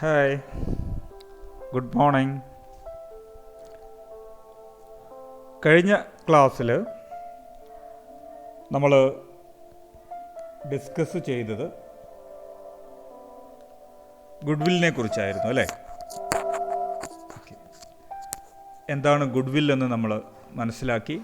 Hi, good morning. കഴിഞ്ഞ ക്ലാസ്സിൽ നമ്മൾ ഡിസ്കസ് ചെയ്തത് ഗുഡ്വില്ലിനെ കുറിച്ചായിരുന്നു അല്ലേ? എന്താണ് ഗുഡ്വിൽ എന്ന് നമ്മൾ മനസ്സിലാക്കി.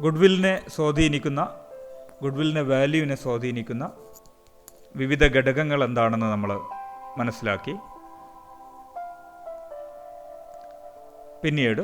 ഗുഡ്വില്ലിനെ വാല്യൂവിനെ സ്വാധീനിക്കുന്ന വിവിധ ഘടകങ്ങൾ എന്താണെന്ന് നമ്മൾ മനസ്സിലാക്കി. പിന്നീട്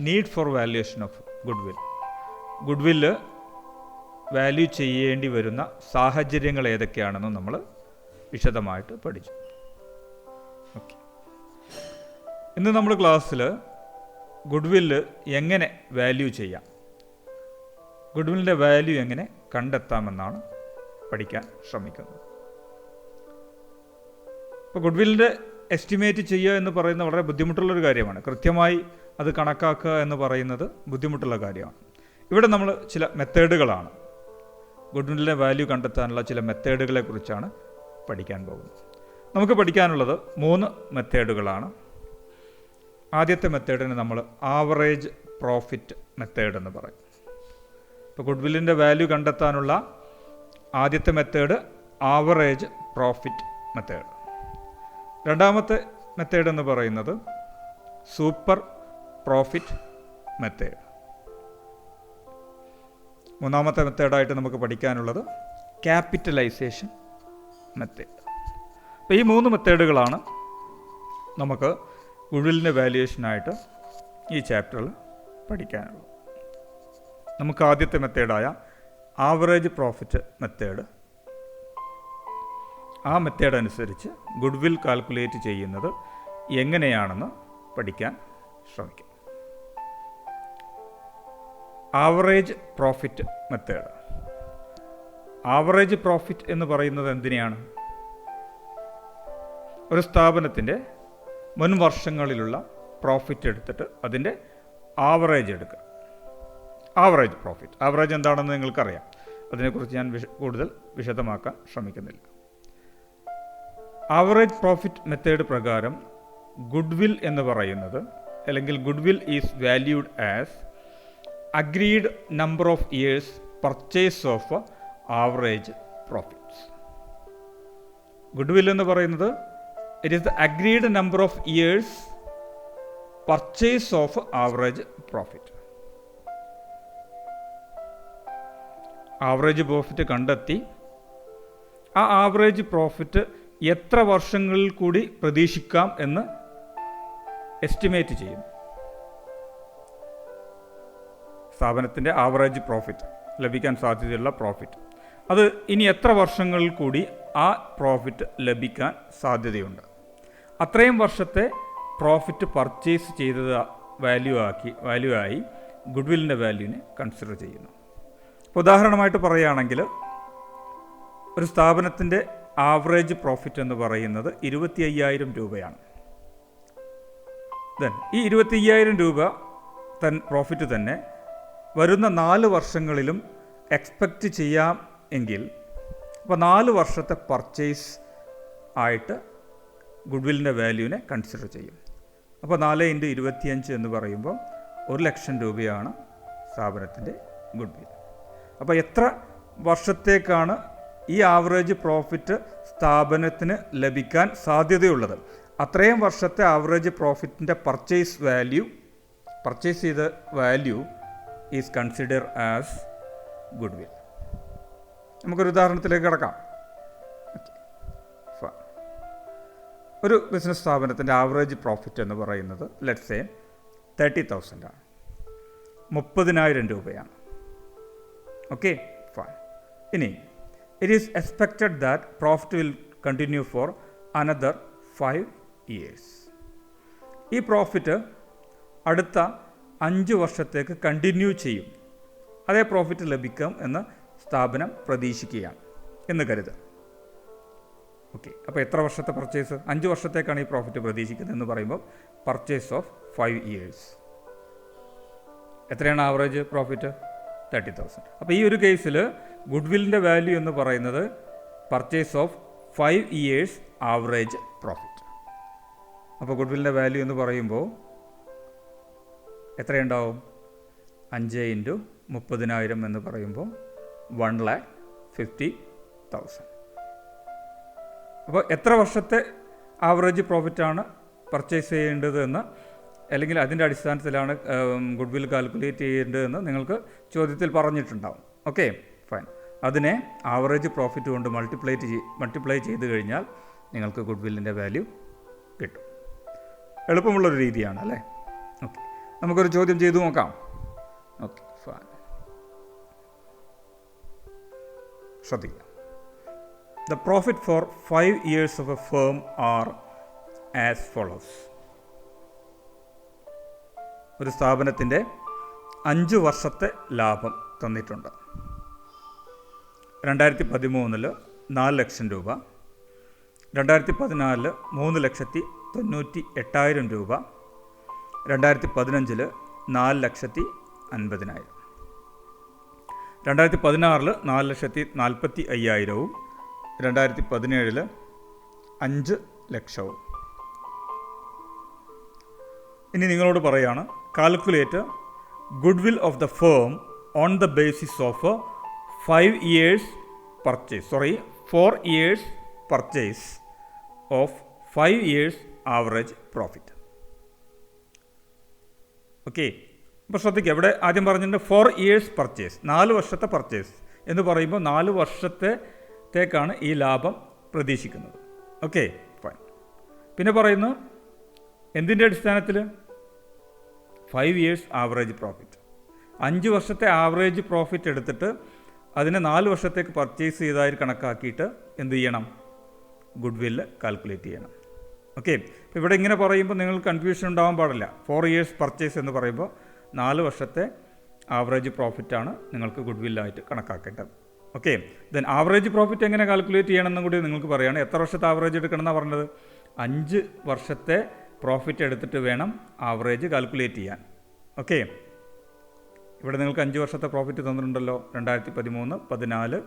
need for valuation of goodwill value ചെയ്യേണ്ടി വരുന്ന സാഹചര്യങ്ങൾ ഏതൊക്കെയാണെന്ന് നമ്മൾ വിശദമായിട്ട് പഠിച്ചു. ഓക്കെ, ഇന്ന് നമ്മൾ ക്ലാസ്സിൽ ഗുഡ്വില്ല് എങ്ങനെ വാല്യൂ ചെയ്യാം, ഗുഡ്വില്ലിൻ്റെ വാല്യൂ എങ്ങനെ കണ്ടെത്താമെന്നാണ് പഠിക്കാൻ ശ്രമിക്കുന്നത്. ഇപ്പോൾ ഗുഡ്വില്ലിൻ്റെ എസ്റ്റിമേറ്റ് ചെയ്യുക എന്ന് പറയുന്നത് വളരെ ബുദ്ധിമുട്ടുള്ളൊരു കാര്യമാണ്. കൃത്യമായി അത് കണക്കാക്കുക എന്ന് പറയുന്നത് ബുദ്ധിമുട്ടുള്ള കാര്യമാണ്. ഇവിടെ നമ്മൾ ചില മെത്തേഡുകളാണ്, ഗുഡ്വില്ലിൻ്റെ വാല്യൂ കണ്ടെത്താനുള്ള ചില മെത്തേഡുകളെ കുറിച്ചാണ് പഠിക്കാൻ പോകുന്നത്. നമുക്ക് പഠിക്കാനുള്ളത് 3 മെത്തേഡുകളാണ്. ആദ്യത്തെ മെത്തേഡിന് നമ്മൾ ആവറേജ് പ്രോഫിറ്റ് മെത്തേഡ് എന്ന് പറയും. ഇപ്പോൾ ഗുഡ്വില്ലിൻ്റെ വാല്യൂ കണ്ടെത്താനുള്ള ആദ്യത്തെ മെത്തേഡ് ആവറേജ് പ്രോഫിറ്റ് മെത്തേഡ്. രണ്ടാമത്തെ മെത്തേഡ് എന്ന് പറയുന്നത് സൂപ്പർ പ്രോഫിറ്റ് മെത്തേഡ്. മൂന്നാമത്തെ മെത്തേഡായിട്ട് നമുക്ക് പഠിക്കാനുള്ളത് ക്യാപിറ്റലൈസേഷൻ മെത്തേഡ്. അപ്പോൾ ഈ 3 മെത്തേഡുകളാണ് നമുക്ക് ഗുഡ്വില്ലിൻ്റെ വാല്യുവേഷനായിട്ട് ഈ ചാപ്റ്ററിൽ പഠിക്കാനുള്ളത്. നമുക്ക് ആദ്യത്തെ മെത്തേഡായ ആവറേജ് പ്രോഫിറ്റ് മെത്തേഡ്, ആ മെത്തേഡ് അനുസരിച്ച് ഗുഡ്വിൽ കാൽക്കുലേറ്റ് ചെയ്യുന്നത് എങ്ങനെയാണെന്ന് പഠിക്കാൻ ശ്രമിക്കാം. Average profit method. Average profit എന്ന് പറയുന്നത് എന്തിനെയാണ്? ഒരു സ്ഥാപനത്തിൻ്റെ മുൻ വർഷങ്ങളിലുള്ള പ്രോഫിറ്റ് എടുത്തിട്ട് അതിൻ്റെ ആവറേജ് എടുക്കുക. ആവറേജ് പ്രോഫിറ്റ്, ആവറേജ് എന്താണെന്ന് നിങ്ങൾക്കറിയാം. അതിനെക്കുറിച്ച് ഞാൻ കൂടുതൽ വിശദമാക്കാൻ ശ്രമിക്കുന്നില്ല. ആവറേജ് പ്രോഫിറ്റ് മെത്തേഡ് പ്രകാരം ഗുഡ്വിൽ എന്ന് പറയുന്നത്, അല്ലെങ്കിൽ goodwill is valued as agreed number of years purchase of average profits. Goodwill എന്ന് പറയുന്നത് it is the agreed number of years purchase of average profit. Average profit കണ്ടെത്തി ആ ആവറേജ് പ്രോഫിറ്റ് എത്ര വർഷങ്ങളിൽ കൂടി പ്രതീക്ഷിക്കാം എന്ന് എസ്റ്റിമേറ്റ് ചെയ്യുന്നു. സ്ഥാപനത്തിൻ്റെ ആവറേജ് പ്രോഫിറ്റ്, ലഭിക്കാൻ സാധ്യതയുള്ള പ്രോഫിറ്റ്, അത് ഇനി എത്ര വർഷങ്ങളിൽ കൂടി ആ പ്രോഫിറ്റ് ലഭിക്കാൻ സാധ്യതയുണ്ട്. അത്രയും വർഷത്തെ പ്രോഫിറ്റ് പർച്ചേസ് ചെയ്തത് വാല്യൂ ആയി ഗുഡ്വില്ലിൻ്റെ വാല്യൂവിനെ കൺസിഡർ ചെയ്യുന്നു. ഉദാഹരണമായിട്ട് പറയുകയാണെങ്കിൽ, ഒരു സ്ഥാപനത്തിൻ്റെ ആവറേജ് പ്രോഫിറ്റ് എന്ന് പറയുന്നത് 25,000 രൂപയാണ്. ഈ 25,000 രൂപ പ്രോഫിറ്റ് തന്നെ വരുന്ന 4 വർഷങ്ങളിലും എക്സ്പെക്റ്റ് ചെയ്യാം എങ്കിൽ, അപ്പോൾ 4 വർഷത്തെ പർച്ചേസ് ആയിട്ട് ഗുഡ്വില്ലിൻ്റെ വാല്യൂവിനെ കൺസിഡർ ചെയ്യും. അപ്പോൾ 4 × 25 എന്ന് പറയുമ്പോൾ 1,00,000 രൂപയാണ് സ്ഥാപനത്തിൻ്റെ ഗുഡ്വിൽ. അപ്പോൾ എത്ര വർഷത്തേക്കാണ് ഈ ആവറേജ് പ്രോഫിറ്റ് സ്ഥാപനത്തിന് ലഭിക്കാൻ സാധ്യതയുള്ളത്, അത്രയും വർഷത്തെ ആവറേജ് പ്രോഫിറ്റിൻ്റെ പർച്ചേസ് ചെയ്ത value is consider as goodwill. നമുക്കൊരു ഉദാഹരണത്തിലേക്ക് കിടക്കാം. ഒരു ബിസിനസ് സ്ഥാപനത്തിൻ്റെ ആവറേജ് പ്രോഫിറ്റ് എന്ന് പറയുന്നത് ലെറ്റ്സ് സേ 30,000 ആണ്, 30,000 രൂപയാണ്. Okay, fine. ഇനി it is expected that profit will continue for another 5 years. ഈ പ്രോഫിറ്റ് അടുത്ത 5 വർഷത്തേക്ക് കണ്ടിന്യൂ ചെയ്യും. അതേ പ്രോഫിറ്റ് ലഭിക്കും എന്ന് സ്ഥാപനം പ്രതീക്ഷിക്കുകയാണ് എന്ന് കരുതുക. ഓക്കെ, അപ്പോൾ എത്ര വർഷത്തെ പർച്ചേസ്? 5 വർഷത്തേക്കാണ് ഈ പ്രോഫിറ്റ് പ്രതീക്ഷിക്കുന്നത് എന്ന് പറയുമ്പോൾ പർച്ചേസ് ഓഫ് 5 years. എത്രയാണ് ആവറേജ് പ്രോഫിറ്റ്? 30,000. അപ്പോൾ ഈ ഒരു കേസിൽ ഗുഡ്വില്ലിൻ്റെ വാല്യൂ എന്ന് പറയുന്നത് purchase of 5 years average profit. അപ്പോൾ ഗുഡ്വില്ലിൻ്റെ വാല്യൂ എന്ന് പറയുമ്പോൾ എത്രയുണ്ടാവും? 5 × 30,000 എന്ന് പറയുമ്പോൾ 1,50,000. അപ്പോൾ എത്ര വർഷത്തെ ആവറേജ് പ്രോഫിറ്റാണ് പർച്ചേസ് ചെയ്യേണ്ടത് എന്ന്, അല്ലെങ്കിൽ അതിൻ്റെ അടിസ്ഥാനത്തിലാണ് ഗുഡ്വിൽ കാൽക്കുലേറ്റ് ചെയ്യേണ്ടതെന്ന് നിങ്ങൾക്ക് ചോദ്യത്തിൽ പറഞ്ഞിട്ടുണ്ടാവും. Okay, fine. അതിനെ ആവറേജ് പ്രോഫിറ്റ് കൊണ്ട് മൾട്ടിപ്ലൈ ചെയ്ത് കഴിഞ്ഞാൽ നിങ്ങൾക്ക് ഗുഡ്വില്ലിൻ്റെ വാല്യൂ കിട്ടും. എളുപ്പമുള്ളൊരു രീതിയാണ് അല്ലേ? ഓക്കെ, നമുക്കൊരു ചോദ്യം ചെയ്തു നോക്കാം. Okay, fine. ശ്രദ്ധിക്കുക. The profit for 5 years of a firm are as follows. ഒരു സ്ഥാപനത്തിൻ്റെ 5 വർഷത്തെ ലാഭം തന്നിട്ടുണ്ട്. 2013 4 ലക്ഷം രൂപ, 2014 3,98,000 രൂപ, 2015 4,50,000, 2016 4,45,000, 2017 5 ലക്ഷവും. ഇനി നിങ്ങളോട് പറയുകയാണ്, calculate goodwill of the firm on the basis of 4 years purchase of 5 years average profit. Okay, അപ്പോൾ ശ്രദ്ധിക്കുക, ഇവിടെ ആദ്യം പറഞ്ഞിട്ടുണ്ട് 4 years പർച്ചേസ്, 4 വർഷത്തെ പർച്ചേസ് എന്ന് പറയുമ്പോൾ 4 വർഷത്തേക്കാണ് ഈ ലാഭം പ്രതീക്ഷിക്കുന്നത്. Okay, fine. പിന്നെ പറയുന്നു എന്തിൻ്റെ അടിസ്ഥാനത്തിൽ? 5 years ആവറേജ് പ്രോഫിറ്റ്. 5 വർഷത്തെ ആവറേജ് പ്രോഫിറ്റ് എടുത്തിട്ട് അതിനെ 4 വർഷത്തേക്ക് പർച്ചേസ് ചെയ്തതായി കണക്കാക്കിയിട്ട് എന്ത് ചെയ്യണം? ഗുഡ്വില്ല് കാൽക്കുലേറ്റ് ചെയ്യണം. ഓക്കെ, ഇപ്പോൾ ഇവിടെ ഇങ്ങനെ പറയുമ്പോൾ നിങ്ങൾ കൺഫ്യൂഷൻ ഉണ്ടാവാൻ പാടില്ല. 4 years പർച്ചേസ് എന്ന് പറയുമ്പോൾ 4 വർഷത്തെ ആവറേജ് പ്രോഫിറ്റാണ് നിങ്ങൾക്ക് ഗുഡ്വില്ലായിട്ട് കണക്കാക്കേണ്ടത്. ഓക്കെ, ദെൻ ആവറേജ് പ്രോഫിറ്റ് എങ്ങനെ കാൽക്കുലേറ്റ് ചെയ്യണമെന്നും കൂടി നിങ്ങൾക്ക് പറയുകയാണ്. എത്ര വർഷത്തെ ആവറേജ് എടുക്കണമെന്നാണ് പറഞ്ഞത്? 5 വർഷത്തെ പ്രോഫിറ്റ് എടുത്തിട്ട് വേണം ആവറേജ് കാൽക്കുലേറ്റ് ചെയ്യാൻ. ഓക്കെ, ഇവിടെ നിങ്ങൾക്ക് 5 വർഷത്തെ പ്രോഫിറ്റ് തന്നിട്ടുണ്ടല്ലോ. 2013, 14,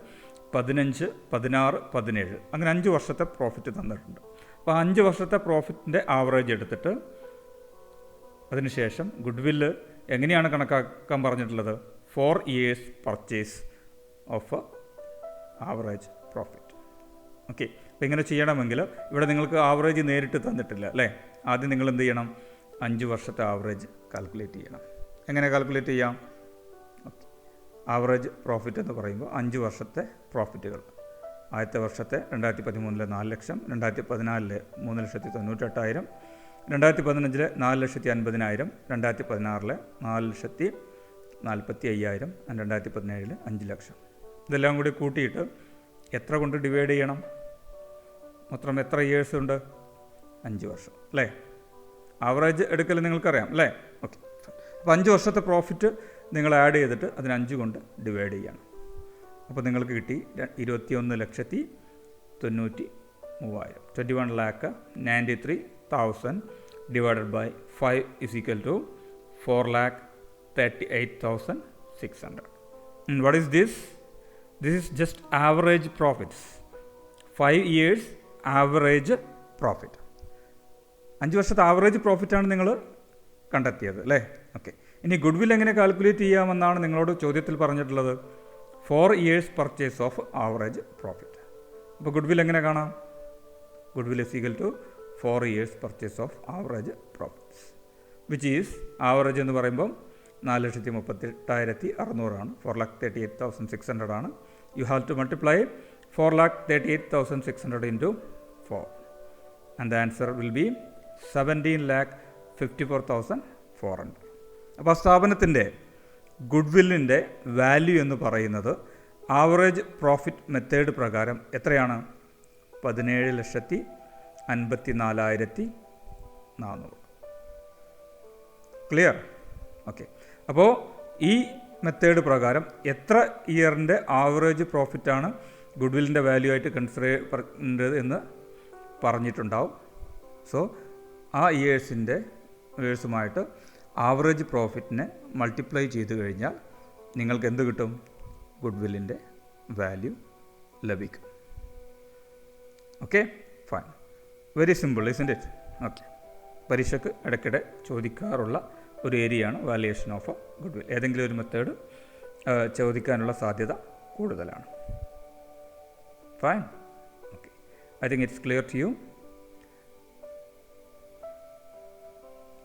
15, 16, 17 അങ്ങനെ 5 വർഷത്തെ പ്രോഫിറ്റ് തന്നിട്ടുണ്ട്. അപ്പോൾ 5 വർഷത്തെ പ്രോഫിറ്റിൻ്റെ ആവറേജ് എടുത്തിട്ട് അതിനുശേഷം ഗുഡ്വില്ല് എങ്ങനെയാണ് കണക്കാക്കാൻ പറഞ്ഞിട്ടുള്ളത്? 4 years purchase of average profit. Okay, അപ്പോൾ ഇങ്ങനെ ചെയ്യണമെങ്കിൽ ഇവിടെ നിങ്ങൾക്ക് ആവറേജ് നേരിട്ട് തന്നിട്ടില്ല അല്ലേ? ആദ്യം നിങ്ങൾ എന്ത് ചെയ്യണം? 5 വർഷത്തെ ആവറേജ് കാൽക്കുലേറ്റ് ചെയ്യണം. എങ്ങനെ കാൽക്കുലേറ്റ് ചെയ്യാം? ആവറേജ് പ്രോഫിറ്റ് എന്ന് പറയുമ്പോൾ 5 വർഷത്തെ പ്രോഫിറ്റുകൾ. ആദ്യത്തെ വർഷത്തെ 2013 4 ലക്ഷം, 2014 3,98,000, 2015 4,50,000, 2016 4,45,000, 2017 5 ലക്ഷം. ഇതെല്ലാം കൂടി കൂട്ടിയിട്ട് എത്ര കൊണ്ട് ഡിവൈഡ് ചെയ്യണം? മൊത്തം എത്ര ഇയേഴ്സ് ഉണ്ട്? 5 വർഷം അല്ലേ? ആവറേജ് എടുക്കൽ നിങ്ങൾക്കറിയാം അല്ലേ? ഓക്കെ, അപ്പോൾ 5 വർഷത്തെ പ്രോഫിറ്റ് നിങ്ങൾ ആഡ് ചെയ്തിട്ട് അതിന് 5 കൊണ്ട് ഡിവൈഡ് ചെയ്യണം. അപ്പോൾ നിങ്ങൾക്ക് കിട്ടി 21,93,000. 21,93,000 divided by 5 is equal to 4,38,600. And what is this? This is just average profits. 5 years average profit. 5 വർഷത്തെ ആവറേജ് പ്രോഫിറ്റാണ് നിങ്ങൾ കണ്ടെത്തിയത് അല്ലേ? ഓക്കെ, ഇനി ഗുഡ്വിൽ എങ്ങനെ കാൽക്കുലേറ്റ് ചെയ്യാമെന്നാണ് നിങ്ങളോട് ചോദ്യത്തിൽ പറഞ്ഞിട്ടുള്ളത്. 4 years purchase of average profit. അപ്പോൾ ഗുഡ്വിൽ എങ്ങനെ കാണാം? Goodwill is equal to 4 years purchase of average profits, which is average എന്ന് പറയുമ്പം 4,38,600 ആണ്. 4,38,600 ആണ്. You have to multiply 4,38,600 into 4 and the answer will be 17,54,400. അപ്പോൾ സ്ഥാപനത്തിൻ്റെ ഗുഡ്വില്ലിൻ്റെ വാല്യൂ എന്ന് പറയുന്നത് ആവറേജ് പ്രോഫിറ്റ് മെത്തേഡ് പ്രകാരം എത്രയാണ്? 17,54,400. ക്ലിയർ? ഓക്കെ, അപ്പോൾ ഈ മെത്തേഡ് പ്രകാരം എത്ര ഇയറിൻ്റെ ആവറേജ് പ്രോഫിറ്റാണ് ഗുഡ്വില്ലിൻ്റെ വാല്യൂ ആയിട്ട് കൺസിഡർ ചെയ്യേണ്ടത് എന്ന് പറഞ്ഞിട്ടുണ്ടാവും. സോ ആ ഇയേഴ്സുമായിട്ട് ആവറേജ് പ്രോഫിറ്റിനെ മൾട്ടിപ്ലൈ ചെയ്ത് കഴിഞ്ഞാൽ നിങ്ങൾക്ക് എന്ത് കിട്ടും? ഗുഡ്വില്ലിൻ്റെ വാല്യൂ ലഭിക്കും. Okay, fine. Very simple isn't it? Okay. പരീക്ഷയ്ക്ക് ഇടയ്ക്കിടെ ചോദിക്കാറുള്ള ഒരു ഏരിയയാണ് വാല്യുവേഷൻ ഓഫ് ഗുഡ് വിൽ. ഏതെങ്കിലും ഒരു മെത്തേഡ് ചോദിക്കാനുള്ള സാധ്യത കൂടുതലാണ്. Fine. Okay, I think it's clear to you.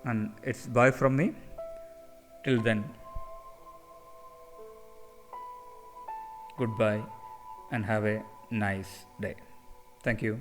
And it's bye from me. Till then, goodbye and have a nice day. Thank you.